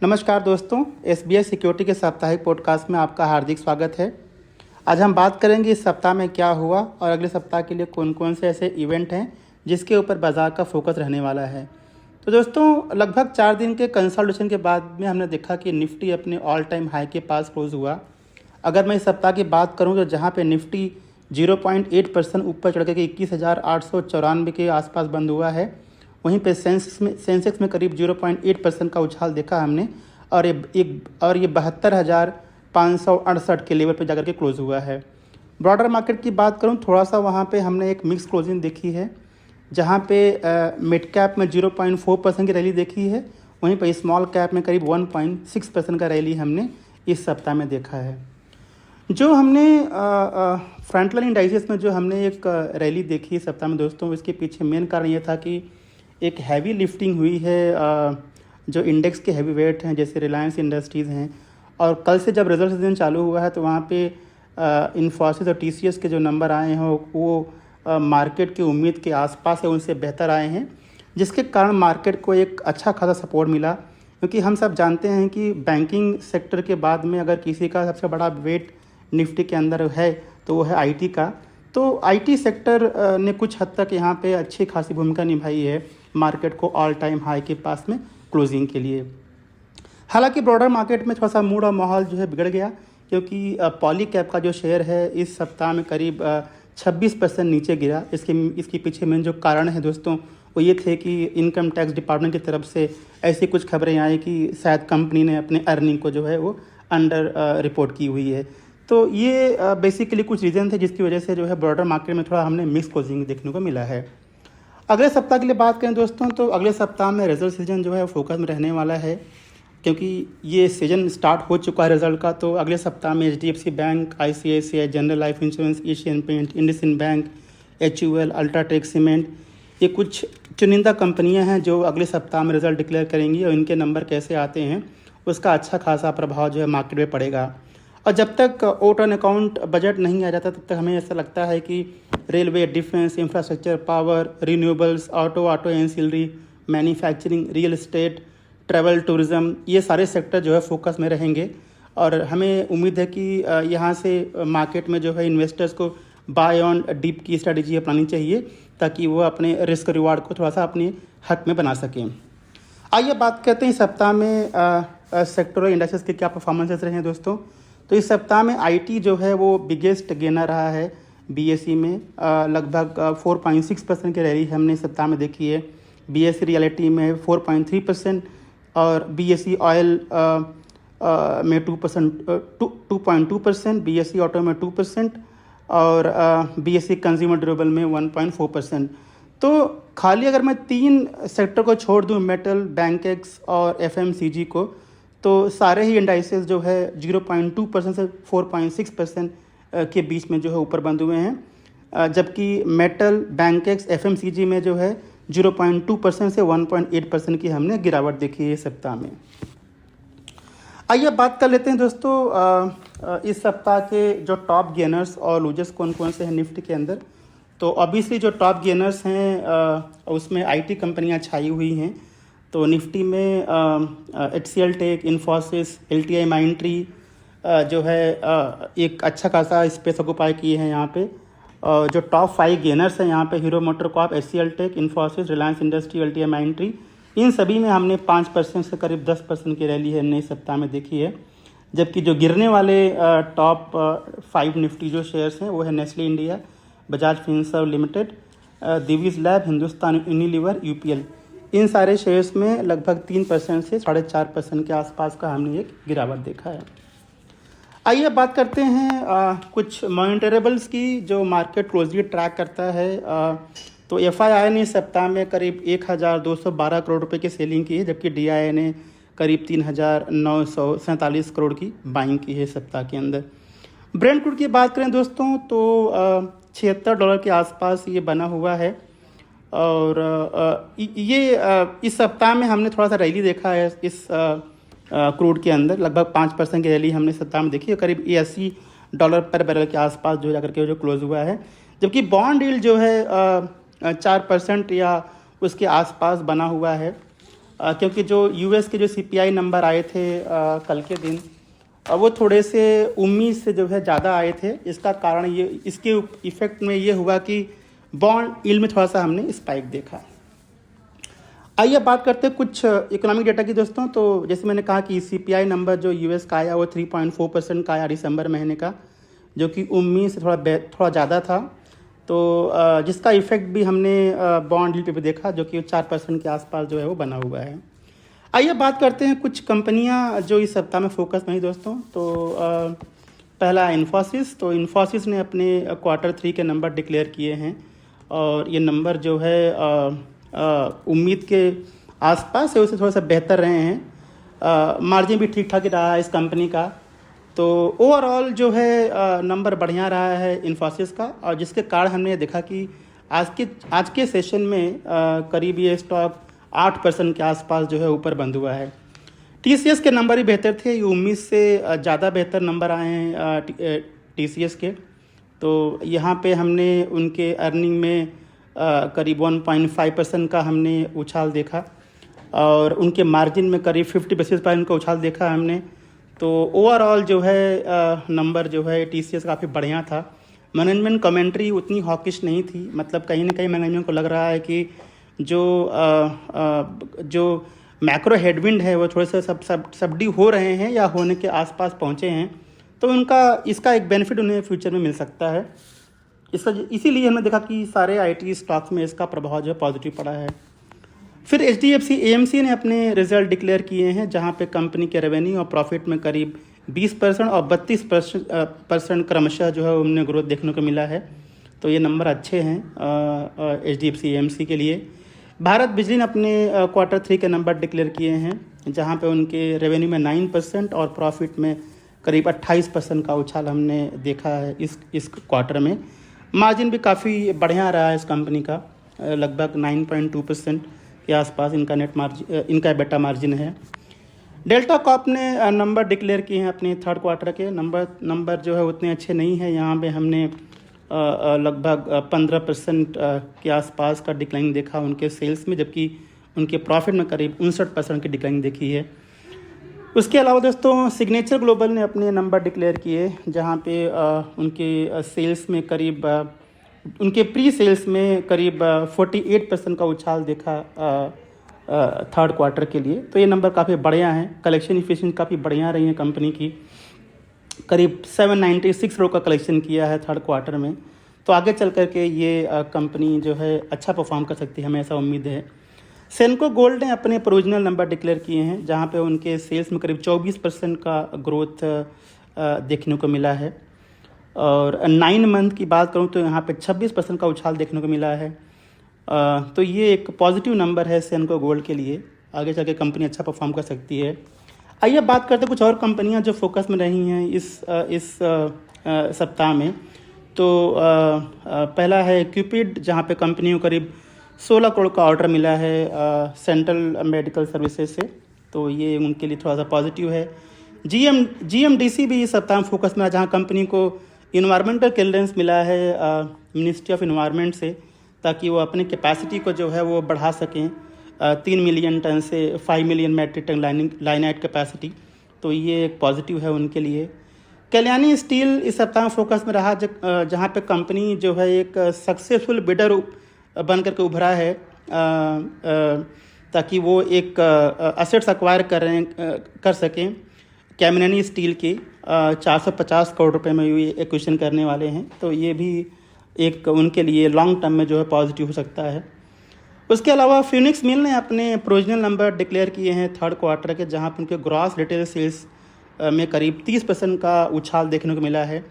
नमस्कार दोस्तों, SBI security के साप्ताहिक पॉडकास्ट में आपका हार्दिक स्वागत है। आज हम बात करेंगे इस सप्ताह में क्या हुआ और अगले सप्ताह के लिए कौन कौन से ऐसे इवेंट हैं जिसके ऊपर बाजार का फोकस रहने वाला है। तो दोस्तों, लगभग 4 दिन के कंसल्टेशन के बाद में हमने देखा कि निफ्टी अपने ऑल टाइम हाई के पास क्लोज हुआ। अगर मैं इस सप्ताह की बात करूँ तो जहाँ पे निफ्टी 0.8% ऊपर चढ़ के 21,894 के आसपास बंद हुआ है, वहीं पे सेंसेक्स में करीब 0.8% का उछाल देखा हमने और ये 72,568 के लेवल पर जाकर के क्लोज हुआ है। ब्रॉडर मार्केट की बात करूं, थोड़ा सा वहां पे हमने एक मिक्स क्लोजिंग देखी है, जहां पे मिड कैप में 0.4% की रैली देखी है, वहीं पे स्मॉल कैप में करीब 1.6% का रैली हमने इस सप्ताह में देखा है। जो हमने फ्रंटलाइन इंडाइसेस में जो हमने एक रैली देखी इस सप्ताह में दोस्तों, इसके पीछे मेन कारण ये था कि एक हैवी लिफ्टिंग हुई है जो इंडेक्स के हैवी वेट हैं जैसे रिलायंस इंडस्ट्रीज़ हैं, और कल से जब रिजल्ट सीजन चालू हुआ है तो वहाँ पे इन्फोसिस और टीसीएस के जो नंबर आए हैं वो मार्केट की उम्मीद के आसपास है, उनसे बेहतर आए हैं, जिसके कारण मार्केट को एक अच्छा खासा सपोर्ट मिला। क्योंकि हम सब जानते हैं कि बैंकिंग सेक्टर के बाद में अगर किसी का सबसे बड़ा वेट निफ्टी के अंदर है तो वो है आईटी का। तो आईटी सेक्टर ने कुछ हद तक यहाँ पे अच्छी खासी भूमिका निभाई है मार्केट को ऑल टाइम हाई के पास में क्लोजिंग के लिए। हालांकि ब्रॉडर मार्केट में थोड़ा सा मूड और माहौल जो है बिगड़ गया, क्योंकि पॉली कैप का जो शेयर है इस सप्ताह में करीब 26% नीचे गिरा। इसके पीछे मेन जो कारण है दोस्तों वो ये थे कि इनकम टैक्स डिपार्टमेंट की तरफ से ऐसी कुछ खबरें आई कि शायद कंपनी ने अपने अर्निंग को जो है वो अंडर रिपोर्ट की हुई है। तो ये बेसिकली कुछ रीज़न थे जिसकी वजह से जो है ब्रॉडर मार्केट में थोड़ा हमने मिक्स क्लोजिंग देखने को मिला है। अगले सप्ताह के लिए बात करें दोस्तों, तो अगले सप्ताह में रिजल्ट सीजन जो है फोकस में रहने वाला है, क्योंकि ये सीजन स्टार्ट हो चुका है रिजल्ट का। तो अगले सप्ताह में HDFC bank, ICICI, general life insurance, Asian paint, IndusInd bank, HUL, UltraTech cement, ये कुछ चुनिंदा कंपनियां हैं जो अगले सप्ताह में रिजल्ट डिक्लेयर करेंगी, और इनके नंबर कैसे आते हैं उसका अच्छा खासा प्रभाव जो है मार्केट में पड़ेगा। और जब तक ओट ऑन अकाउंट बजट नहीं आ जाता तब तक हमें ऐसा लगता है कि railway, defence, infrastructure, power, renewables, auto ancillary, manufacturing, real estate, travel, tourism, ये सारे सेक्टर जो है फोकस में रहेंगे। और हमें उम्मीद है कि यहाँ से मार्केट में जो है इन्वेस्टर्स को बाय ऑन डिप की स्ट्रेटजी अपनानी चाहिए, ताकि वो अपने रिस्क रिवार्ड को थोड़ा सा अपने हक में बना सकें। आइए बात करते हैं इस सप्ताह में सेक्टोरल इंडेक्सेस के क्या परफॉर्मेंसेस रहे हैं दोस्तों। तो इस सप्ताह में आईटी जो है वो बिगेस्ट गेनर रहा है बीएसई में, लगभग 4.6% की रैली हमने इस सप्ताह में देखी है। बीएसई रियलिटी में 4.3% और बीएसई ऑयल में 2.2%, बीएसई ऑटो में 2% और बीएसई कंज्यूमर ड्यूरेबल में 1.4%। तो खाली अगर मैं 3 सेक्टर को छोड़ दूं, मेटल, बैंकेक्स और एफएमसीजी को, तो सारे ही इंडाइसेस जो है 0.2% से 4.6% के बीच में जो है ऊपर बंद हुए हैं, जबकि मेटल, बैंकेक्स, एफएमसीजी में जो है 0.2% से 1.8% की हमने गिरावट देखी है इस सप्ताह में। आइए बात कर लेते हैं दोस्तों इस सप्ताह के जो टॉप गेनर्स और लूजर्स कौन कौन से हैं निफ्टी के अंदर। तो ऑब्वियसली जो टॉप गेनर्स हैं उसमें आईटी कंपनियां छाई हुई हैं। तो निफ्टी में HCL take, Infosys, LTI Mindtree जो है एक अच्छा खासा स्पेस ऑक्यूपाई किए हैं यहाँ पे। जो टॉप 5 गेनर्स हैं यहाँ पे Hero MotoCorp, HCL take, Infosys, Reliance industry, LTI Mindtree, इन सभी में हमने 5% से करीब 10% की रैली है नए सप्ताह में देखी है। जबकि जो गिरने वाले टॉप 5 निफ्टी जो शेयर्स हैं वो है Nestle India, Bajaj Finserv limited, Divi's lab, Hindustan Unilever, UPL. इन सारे शेयर्स में लगभग 3% से 4.5% के आसपास का हमने एक गिरावट देखा है। आइए बात करते हैं कुछ मॉनिटरेबल्स की जो मार्केट क्लोजली ट्रैक करता है। तो एफआईआई ने सप्ताह में करीब 1,212 करोड़ रुपए की सेलिंग की है, जबकि डीआईआई ने करीब 3,947 करोड़ की बाइंग की है सप्ताह के अंदर। ब्रेंट क्रूड की बात करें दोस्तों तो $76 के आसपास ये बना हुआ है, और ये इस सप्ताह में हमने थोड़ा सा रैली देखा है इस क्रूड के अंदर। लगभग 5% की रैली हमने सप्ताह में देखी है, करीब $80 पर बैरल के आसपास जो जाकर के जो क्लोज हुआ है। जबकि बॉन्ड यील्ड जो है 4% या उसके आसपास बना हुआ है। क्योंकि जो यूएस के जो सीपीआई नंबर आए थे कल के दिन, वो थोड़े से उम्मीद से जो है ज़्यादा आए थे। इसका कारण ये, इसके इफेक्ट में ये हुआ कि बॉन्ड यील्ड में थोड़ा सा हमने स्पाइक देखा। आइए बात करते हैं कुछ इकोनॉमिक डेटा की दोस्तों। तो जैसे मैंने कहा कि सीपीआई नंबर जो यूएस का आया वो 3.4% का आया दिसंबर महीने का, जो कि उम्मीद से थोड़ा ज़्यादा था। तो जिसका इफेक्ट भी हमने बॉन्ड यील्ड पे देखा, जो कि 4% के आसपास जो है वो बना हुआ है। आइए बात करते हैं कुछ कंपनियां जो इस सप्ताह में फोकस में ही दोस्तों। तो पहला इन्फोसिस। तो इन्फोसिस ने अपने Q3 के नंबर डिक्लेयर किए हैं और ये नंबर जो है उम्मीद के आसपास है, उससे थोड़ा सा बेहतर रहे हैं। मार्जिन भी ठीक ठाक ही रहा है इस कंपनी का। तो ओवरऑल जो है नंबर बढ़िया रहा है इन्फोसिस का, और जिसके कारण हमने देखा कि आज के सेशन में करीब ये स्टॉक 8% के आसपास जो है ऊपर बंद हुआ है। टीसीएस के नंबर ही बेहतर थे, ये उम्मीद से ज़्यादा बेहतर नंबर आए हैं टीसीएस के। तो यहाँ पे हमने उनके अर्निंग में करीब 1.5% का हमने उछाल देखा और उनके मार्जिन में करीब 50 बेसिस पॉइंट का उछाल देखा हमने। तो ओवरऑल जो है नंबर जो है टीसीएस काफ़ी बढ़िया था। मैनेजमेंट कमेंट्री उतनी हॉकिश नहीं थी, मतलब कहीं ना कहीं मैनेजमेंट को लग रहा है कि जो मैक्रो हेडविंड है वो थोड़े से सबडी हो रहे हैं या होने के आसपास पहुंचे हैं, तो इसका एक बेनिफिट उन्हें फ्यूचर में मिल सकता है। इसीलिए हमने देखा कि सारे आईटी स्टॉक्स में इसका प्रभाव जो है पॉजिटिव पड़ा है। फिर एचडीएफसी एएमसी ने अपने रिजल्ट डिक्लेयर किए हैं, जहां पे कंपनी के रेवेन्यू और प्रॉफिट में करीब 20% और 32% क्रमशः जो है उन्हें ग्रोथ देखने को मिला है। तो ये नंबर अच्छे हैं एचडीएफसी एएमसी के लिए। भारत बिजली ने अपने Q3 के नंबर डिक्लेयर किए हैं, जहां पे उनके रेवेन्यू में 9% और प्रॉफिट में करीब 28% का उछाल हमने देखा है इस क्वार्टर में। मार्जिन भी काफ़ी बढ़िया रहा है इस कंपनी का, लगभग 9.2% के आसपास इनका नेट मार्जिन, इनका बेटा मार्जिन है। डेल्टा कॉर्प ने नंबर डिक्लेयर किए हैं अपने थर्ड क्वार्टर के। नंबर जो है उतने अच्छे नहीं है, यहाँ पे हमने लगभग 15% के आसपास का डिक्लाइन देखा उनके सेल्स में, जबकि उनके प्रॉफिट में करीब 59% की डिक्लाइन देखी है। उसके अलावा दोस्तों सिग्नेचर ग्लोबल ने अपने नंबर डिक्लेयर किए, जहाँ पे उनके सेल्स में करीब उनके प्री सेल्स में करीब 48% का उछाल देखा थर्ड क्वार्टर के लिए। तो ये नंबर काफ़ी बढ़िया हैं। कलेक्शन इफिशिएंसी काफ़ी बढ़िया रही है कंपनी की, करीब 796 करोड़ का कलेक्शन किया है थर्ड क्वार्टर में। तो आगे चल कर के ये कंपनी जो है अच्छा परफॉर्म कर सकती है, हमें ऐसा उम्मीद है। सेनको गोल्ड ने अपने प्रोविजनल नंबर डिक्लेयर किए हैं, जहां पे उनके सेल्स में करीब 24% का ग्रोथ देखने को मिला है। और 9 मंथ की बात करूं तो यहाँ पे 26% का उछाल देखने को मिला है। तो ये एक पॉजिटिव नंबर है सेनको गोल्ड के लिए, आगे चल के कंपनी अच्छा परफॉर्म कर सकती है। आइए बात करते हैं कुछ और कंपनियां जो फोकस में रही हैं इस सप्ताह में। तो पहला है क्यूपिड, जहां पे कंपनी को करीब 16 करोड़ का ऑर्डर मिला है सेंट्रल मेडिकल सर्विसेज से, तो ये उनके लिए थोड़ा सा पॉजिटिव है। जीएमडीसी भी इस सप्ताह में फोकस में है, जहाँ कंपनी को इन्वायरमेंटल क्लियरेंस मिला है मिनिस्ट्री ऑफ इन्वायरमेंट से, ताकि वो अपनी कैपेसिटी को जो है वो बढ़ा सकें 3 मिलियन टन से 5 मिलियन मैट्रिक टन लाइनाइट कैपेसिटी। तो ये एक पॉजिटिव है उनके लिए। कल्याणी स्टील इस सप्ताह में फोकस में रहा, जहाँ पे कंपनी जो है एक सक्सेसफुल बिडर बन करके उभरा है, ताकि वो एक असेट्स एक्वायर कर सकें। कैमिनी स्टील की 450 करोड़ रुपए में ये एक्विजिशन करने वाले हैं, तो ये भी एक उनके लिए लॉन्ग टर्म में जो है पॉजिटिव हो सकता है। उसके अलावा फिनिक्स मिल ने अपने प्रोविजनल नंबर डिक्लेयर किए हैं थर्ड क्वार्टर के, जहाँ पर उनके ग्रॉस रिटेल सेल्स में करीब 30% का उछाल देखने को मिला है।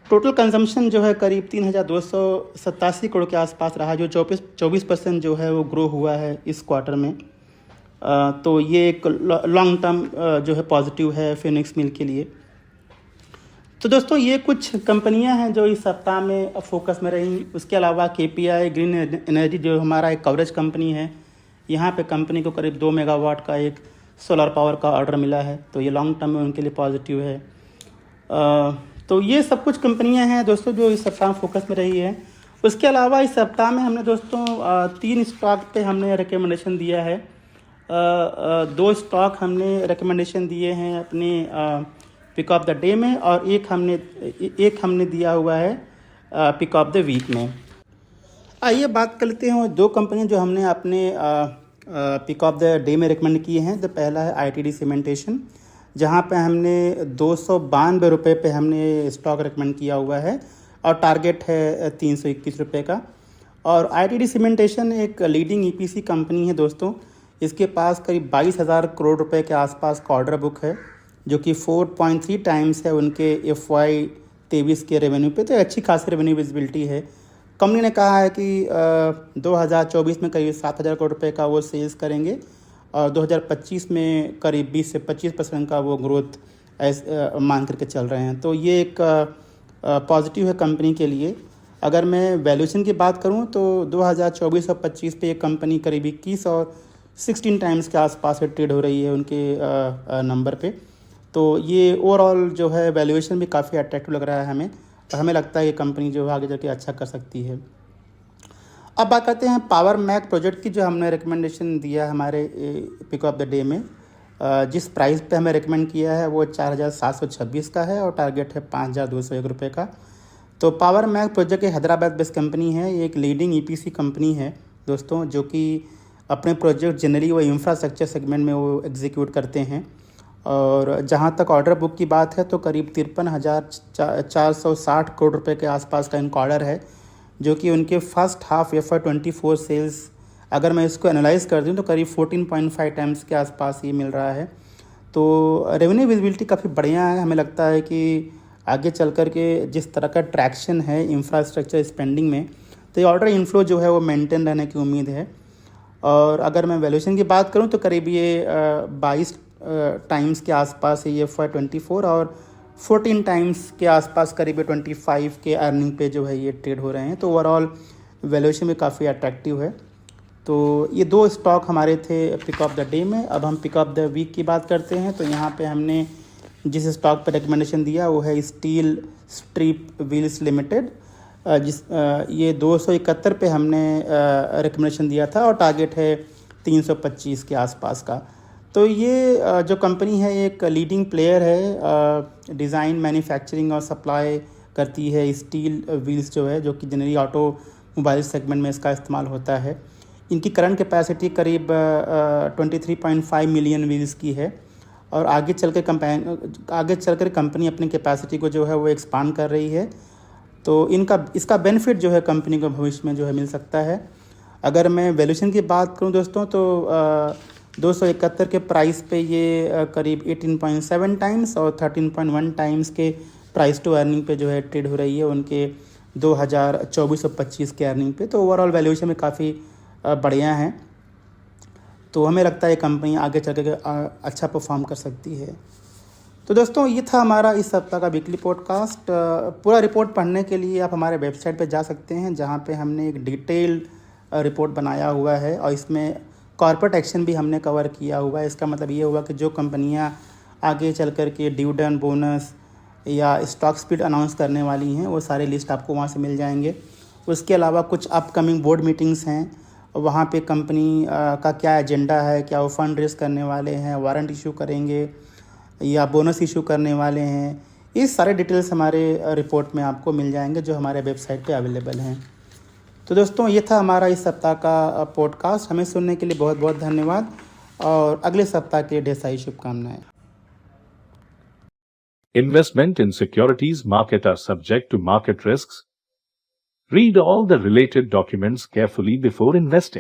टोटल कंजम्पशन जो है करीब 3,287 करोड़ के आसपास रहा, जो 24% जो है वो ग्रो हुआ है इस क्वार्टर में। तो ये एक लॉन्ग टर्म जो है पॉजिटिव है फिनिक्स मिल के लिए। तो दोस्तों ये कुछ कंपनियां हैं जो इस सप्ताह में फोकस में रही। उसके अलावा केपीआई ग्रीन एनर्जी जो हमारा एक कवरेज कंपनी है, यहाँ पे कंपनी को करीब 2 मेगावाट का एक सोलर पावर का ऑर्डर मिला है, तो ये लॉन्ग टर्म में उनके लिए पॉजिटिव है। तो ये सब कुछ कंपनियां हैं दोस्तों जो इस सप्ताह में फोकस में रही है। उसके अलावा इस सप्ताह में हमने दोस्तों 3 स्टॉक पे हमने रिकमेंडेशन दिया है। दो स्टॉक हमने रिकमेंडेशन दिए हैं अपने पिक ऑफ द डे में, और एक हमने दिया हुआ है पिक ऑफ द वीक में। आइए बात कर लेते हैं दो कंपनियां जो हमने अपने पिक ऑफ द डे में रिकमेंड किए हैं। तो पहला है ITD सीमेंटेशन, जहां पे हमने 292 रुपये पे हमने स्टॉक रिकमेंड किया हुआ है और टारगेट है 321 रुपये का। और ITD सीमेंटेशन एक लीडिंग EPC कंपनी है दोस्तों। इसके पास करीब 22,000 करोड़ रुपए के आसपास का ऑर्डर बुक है, जो कि 4.3 टाइम्स है उनके FY 23 के रेवेन्यू पे। तो अच्छी खासी रेवेन्यू विजिबिलिटी है। कंपनी ने कहा है कि 2024 में करीब 7,000 करोड़ रुपए का वो सेल्स करेंगे और 2025 में करीब 20 से 25% का वो ग्रोथ मान करके चल रहे हैं। तो ये एक पॉजिटिव है कंपनी के लिए। अगर मैं वैल्यूएशन की बात करूं तो 2024 और 25 पे ये कंपनी करीब 21 और 16 टाइम्स के आसपास ट्रेड हो रही है उनके नंबर पे। तो ये ओवरऑल जो है वैल्यूएशन भी काफ़ी अट्रैक्टिव लग रहा है हमें, और हमें लगता है ये कंपनी जो है आगे जाके अच्छा कर सकती है। अब बात करते हैं पावर मैक प्रोजेक्ट की, जो हमने रिकमेंडेशन दिया हमारे पिक ऑफ द डे में। जिस प्राइस पे हमें रिकमेंड किया है वो 4,726 का है और टारगेट है 5,201 रुपये का। तो पावर मैक प्रोजेक्ट एक हैदराबाद बेस्ड कंपनी है। ये एक लीडिंग EPC कंपनी है दोस्तों, जो कि अपने प्रोजेक्ट जनरली वो इंफ्रास्ट्रक्चर सेगमेंट में वो एग्जीक्यूट करते हैं। और जहाँ तक ऑर्डर बुक की बात है तो करीब 53,460 करोड़ रुपए के आसपास का इनका ऑर्डर है, जो कि उनके फर्स्ट हाफ FY 24 सेल्स, अगर मैं इसको एनालाइज कर दूँ तो करीब 14.5 टाइम्स के आसपास ये मिल रहा है। तो रेवेन्यू विजिबिलिटी काफ़ी बढ़िया है। हमें लगता है कि आगे चल कर के जिस तरह का ट्रैक्शन है इंफ्रास्ट्रक्चर स्पेंडिंग में, तो ये ऑर्डर इनफ्लो जो है वो मेंटेन रहने की उम्मीद है। और अगर मैं वैल्यूएशन की बात करूं तो करीब ये 22 टाइम्स के आसपास है ये FY 24, और 14 टाइम्स के आसपास करीब 25 के अर्निंग पे जो है ये ट्रेड हो रहे हैं। तो ओवरऑल वैल्यूएशन भी काफ़ी अट्रैक्टिव है। तो ये दो स्टॉक हमारे थे पिक ऑफ द डे में। अब हम पिक ऑफ द वीक की बात करते हैं। तो यहाँ पे हमने जिस स्टॉक पर रिकमेंडेशन दिया वो है स्टील स्ट्रिप व्हील्स लिमिटेड, ये 271 पे हमने रिकमेंडेशन दिया था और टारगेट है 325 के आसपास का। तो ये जो कंपनी है एक लीडिंग प्लेयर है, डिज़ाइन मैन्युफैक्चरिंग और सप्लाई करती है स्टील व्हील्स जो है, जो कि जनरली ऑटोमोबाइल सेगमेंट में इसका इस्तेमाल होता है। इनकी करंट कैपेसिटी करीब 23.5 मिलियन व्हील्स की है और आगे चलकर कंपनी अपनी कैपेसिटी को जो है वो एक्सपांड कर रही है। तो इसका बेनिफिट जो है कंपनी को भविष्य में जो है मिल सकता है। अगर मैं वैल्यूएशन की बात करूं दोस्तों तो 271 के प्राइस पे ये करीब 18.7 टाइम्स और 13.1 टाइम्स के प्राइस टू अर्निंग पे जो है ट्रेड हो रही है उनके 2024 और 25 के अर्निंग पे। तो ओवरऑल वैल्यूएशन में काफ़ी बढ़िया है। तो हमें लगता है कंपनी आगे चल के अच्छा परफॉर्म कर सकती है। तो दोस्तों ये था हमारा इस सप्ताह का वीकली पॉडकास्ट। पूरा रिपोर्ट पढ़ने के लिए आप हमारे वेबसाइट पर जा सकते हैं, जहां पे हमने एक डिटेल रिपोर्ट बनाया हुआ है और इसमें कॉर्पोरेट एक्शन भी हमने कवर किया हुआ है। इसका मतलब ये हुआ कि जो कंपनियां आगे चल कर के डिविडेंड, बोनस या स्टॉक स्प्लिट अनाउंस करने वाली हैं वो सारे लिस्ट आपको वहाँ से मिल जाएंगे। उसके अलावा कुछ अपकमिंग बोर्ड मीटिंग्स हैं, वहाँ पे कंपनी का क्या एजेंडा है, क्या वो फंड रेज करने वाले हैं, वारंट इशू करेंगे या बोनस इशू करने वाले हैं, ये सारे डिटेल्स हमारे रिपोर्ट में आपको मिल जाएंगे जो हमारे वेबसाइट पे अवेलेबल हैं। तो दोस्तों ये था हमारा इस सप्ताह का पॉडकास्ट। हमें सुनने के लिए बहुत बहुत धन्यवाद और अगले सप्ताह के ढेर सारी शुभकामनाएं। Investment in securities market are subject to market risks. Read all the related documents carefully before investing.